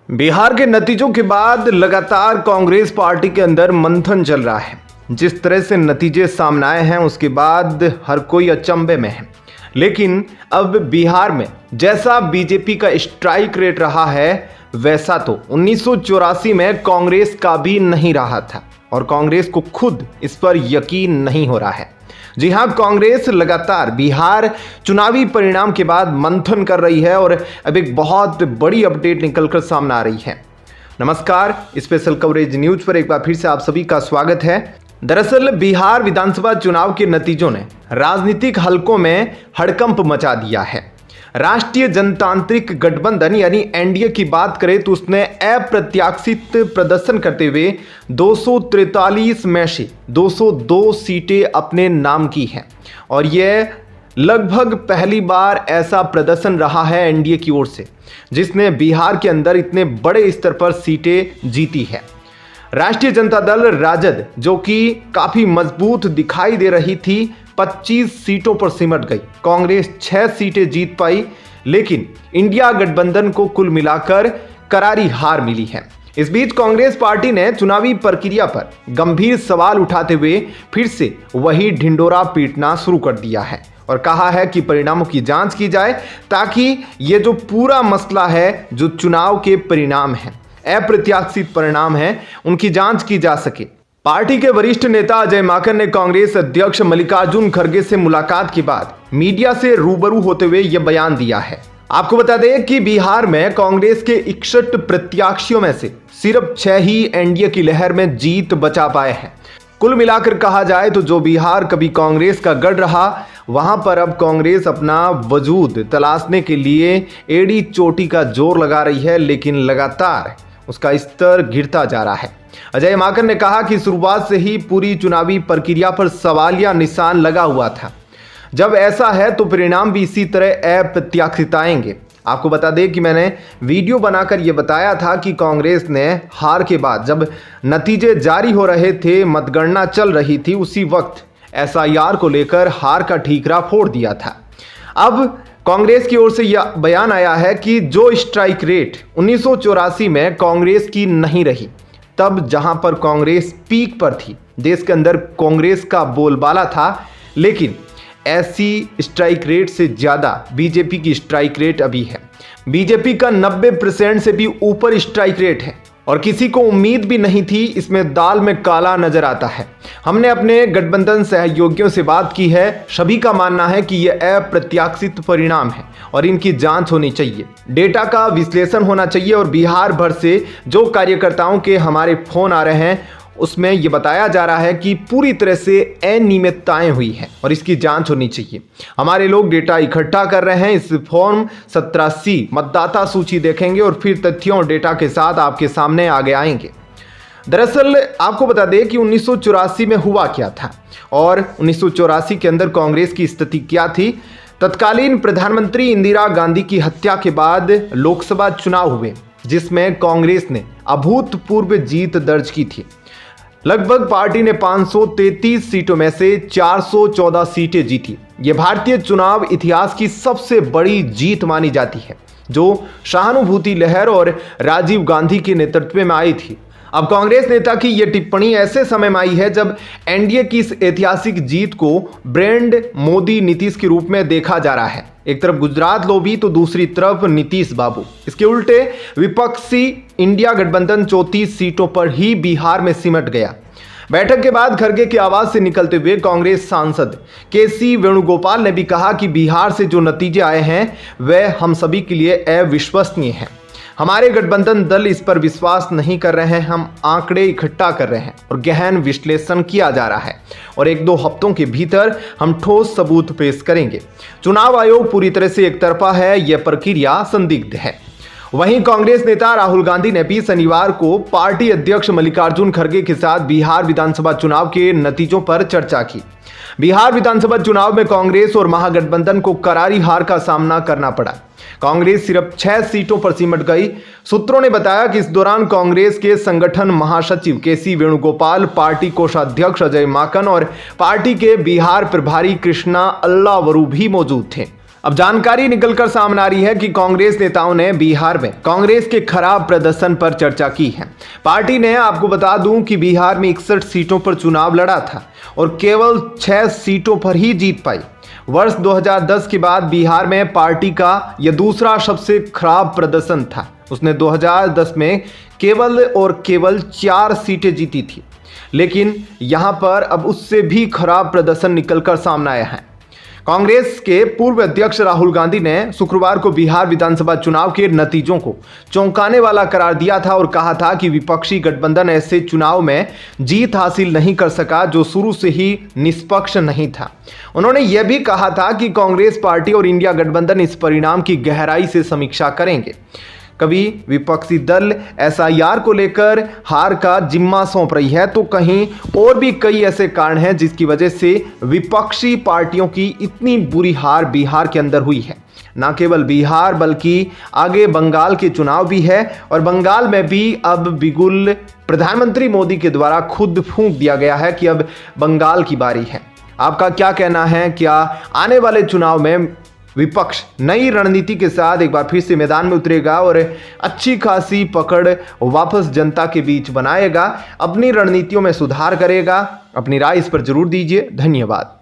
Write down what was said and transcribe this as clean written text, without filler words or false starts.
बिहार के नतीजों के बाद लगातार कांग्रेस पार्टी के अंदर मंथन चल रहा है। जिस तरह से नतीजे सामने आए हैं उसके बाद हर कोई अचंभे में है। लेकिन अब बिहार में जैसा बीजेपी का स्ट्राइक रेट रहा है वैसा तो 1984 में कांग्रेस का भी नहीं रहा था और कांग्रेस को खुद इस पर यकीन नहीं हो रहा है। जी हां, कांग्रेस लगातार बिहार चुनावी परिणाम के बाद मंथन कर रही है और अब एक बहुत बड़ी अपडेट निकलकर सामने आ रही है। नमस्कार, स्पेशल कवरेज न्यूज पर एक बार फिर से आप सभी का स्वागत है। दरअसल बिहार विधानसभा चुनाव के नतीजों ने राजनीतिक हलकों में हड़कंप मचा दिया है। राष्ट्रीय जनतांत्रिक गठबंधन यानी एनडीए की बात करें तो उसने अप्रत्याशित प्रदर्शन करते हुए 243 में से 202 सीटें अपने नाम की हैं और यह लगभग पहली बार ऐसा प्रदर्शन रहा है एनडीए की ओर से जिसने बिहार के अंदर इतने बड़े स्तर पर सीटें जीती है। राष्ट्रीय जनता दल राजद जो कि काफी मजबूत दिखाई दे रही थी 25 सीटों पर सिमट गई। कांग्रेस 6 सीटें जीत पाई, लेकिन इंडिया गठबंधन को कुल मिलाकर करारी हार मिली है। इस बीच कांग्रेस पार्टी ने चुनावी प्रक्रिया पर गंभीर सवाल उठाते हुए फिर से वही ढिंडोरा पीटना शुरू कर दिया है और कहा है कि परिणामों की जांच की जाए ताकि ये जो पूरा मसला है, जो चुनाव के परिणाम है, अप्रत्याशित परिणाम है, उनकी जांच की जा सके। पार्टी के वरिष्ठ नेता अजय माकन ने कांग्रेस अध्यक्ष मल्लिकार्जुन खड़गे से मुलाकात के बाद मीडिया से रूबरू होते हुए यह बयान दिया है। आपको बता दें कि बिहार में कांग्रेस के 61 प्रत्याशियों में से सिर्फ 6 ही एनडीए की लहर में जीत बचा पाए हैं। कुल मिलाकर कहा जाए तो जो बिहार कभी कांग्रेस का गढ़ रहा, वहां पर अब कांग्रेस अपना वजूद तलाशने के लिए एड़ी चोटी का जोर लगा रही है, लेकिन लगातार उसका स्तर गिरता जा रहा है। अजय माकन ने कहा कि शुरुआत से ही पूरी चुनावी प्रक्रिया पर सवालिया निशान लगा हुआ था। जब ऐसा है तो परिणाम भी इसी तरह अप्रत्याशित आएंगे। आपको बता दें कि मैंने वीडियो बनाकर यह बताया था कि कांग्रेस ने हार के बाद जब नतीजे जारी हो रहे थे, मतगणना चल रही थी, उसी वक्त एसआईआर को लेकर हार का ठीकरा फोड़ दिया था। अब कांग्रेस की ओर से यह बयान आया है कि जो स्ट्राइक रेट 1984 में कांग्रेस की नहीं रही, तब जहां पर कांग्रेस पीक पर थी, देश के अंदर कांग्रेस का बोलबाला था, लेकिन ऐसी स्ट्राइक रेट से ज़्यादा बीजेपी की स्ट्राइक रेट अभी है। बीजेपी का 90% से भी ऊपर स्ट्राइक रेट है और किसी को उम्मीद भी नहीं थी। इसमें दाल में काला नजर आता है। हमने अपने गठबंधन सहयोगियों से बात की है, सभी का मानना है कि यह अप्रत्याशित परिणाम है और इनकी जांच होनी चाहिए, डेटा का विश्लेषण होना चाहिए और बिहार भर से जो कार्यकर्ताओं के हमारे फोन आ रहे हैं उसमें यह बताया जा रहा है कि पूरी तरह से अनियमितताएं हुई हैं और इसकी जांच होनी चाहिए। हमारे लोग डेटा इकट्ठा कर रहे हैं। इस फॉर्म 17C मतदाता सूची देखेंगे और फिर तथ्यों और डेटा के साथ आपके सामने आगे आएंगे। दरअसल आपको बता दें कि 1984 में हुआ क्या था और 1984 के अंदर कांग्रेस की स्थिति क्या थी। तत्कालीन प्रधानमंत्री इंदिरा गांधी की हत्या के बाद लोकसभा चुनाव हुए जिसमें कांग्रेस ने अभूतपूर्व जीत दर्ज की थी। लगभग पार्टी ने 533 सीटों में से 414 सीटें जीती। ये भारतीय चुनाव इतिहास की सबसे बड़ी जीत मानी जाती है, जो सहानुभूति लहर और राजीव गांधी के नेतृत्व में आई थी। अब कांग्रेस नेता की यह टिप्पणी ऐसे समय में आई है जब एनडीए की इस ऐतिहासिक जीत को ब्रांड मोदी नीतीश के रूप में देखा जा रहा है। एक तरफ गुजरात लोबी तो दूसरी तरफ नीतीश बाबू। इसके उल्टे विपक्षी इंडिया गठबंधन 34 सीटों पर ही बिहार में सिमट गया। बैठक के बाद खड़गे की आवाज से निकलते हुए कांग्रेस सांसद केसी वेणुगोपाल ने भी कहा कि बिहार से जो नतीजे आए हैं वह हम सभी के लिए अविश्वसनीय हैं। हमारे गठबंधन दल इस पर विश्वास नहीं कर रहे हैं। हम आंकड़े इकट्ठा कर रहे हैं और गहन विश्लेषण किया जा रहा है और 1-2 हफ्तों के भीतर हम ठोस सबूत पेश करेंगे। चुनाव आयोग पूरी तरह से एक तरफा है, यह प्रक्रिया संदिग्ध है। वहीं कांग्रेस नेता राहुल गांधी ने भी शनिवार को पार्टी अध्यक्ष मल्लिकार्जुन खड़गे के साथ बिहार विधानसभा चुनाव के नतीजों पर चर्चा की। बिहार विधानसभा चुनाव में कांग्रेस और महागठबंधन को करारी हार का सामना करना पड़ा। कांग्रेस सिर्फ 6 सीटों पर सिमट गई। सूत्रों ने बताया कि इस दौरान कांग्रेस के संगठन महासचिव केसी वेणुगोपाल, पार्टी कोषाध्यक्ष अजय माकन और पार्टी के बिहार प्रभारी कृष्णा अल्लावरू भी मौजूद थे। अब जानकारी निकलकर सामने आ रही है कि कांग्रेस नेताओं ने बिहार में कांग्रेस के खराब प्रदर्शन पर चर्चा की है। पार्टी ने, आपको बता दूं कि बिहार में 61 सीटों पर चुनाव लड़ा था और केवल 6 सीटों पर ही जीत पाई। वर्ष 2010 के बाद बिहार में पार्टी का यह दूसरा सबसे खराब प्रदर्शन था। उसने 2010 में केवल 4 सीटें जीती थी, लेकिन यहां पर अब उससे भी खराब प्रदर्शन निकलकर सामने आया है। कांग्रेस के पूर्व अध्यक्ष राहुल गांधी ने शुक्रवार को बिहार विधानसभा चुनाव के नतीजों को चौंकाने वाला करार दिया था और कहा था कि विपक्षी गठबंधन ऐसे चुनाव में जीत हासिल नहीं कर सका जो शुरू से ही निष्पक्ष नहीं था। उन्होंने यह भी कहा था कि कांग्रेस पार्टी और इंडिया गठबंधन इस परिणाम की गहराई से समीक्षा करेंगे। कभी विपक्षी दल एसआईआर को लेकर हार का जिम्मा सौंप रही है, तो कहीं और भी कई ऐसे कारण हैं जिसकी वजह से विपक्षी पार्टियों की इतनी बुरी हार बिहार के अंदर हुई है। न केवल बिहार बल्कि आगे बंगाल के चुनाव भी है और बंगाल में भी अब बिगुल प्रधानमंत्री मोदी के द्वारा खुद फूंक दिया गया है कि अब बंगाल की बारी है। आपका क्या कहना है? क्या आने वाले चुनाव में विपक्ष नई रणनीति के साथ एक बार फिर से मैदान में उतरेगा और अच्छी खासी पकड़ वापस जनता के बीच बनाएगा, अपनी रणनीतियों में सुधार करेगा? अपनी राय इस पर जरूर दीजिए। धन्यवाद।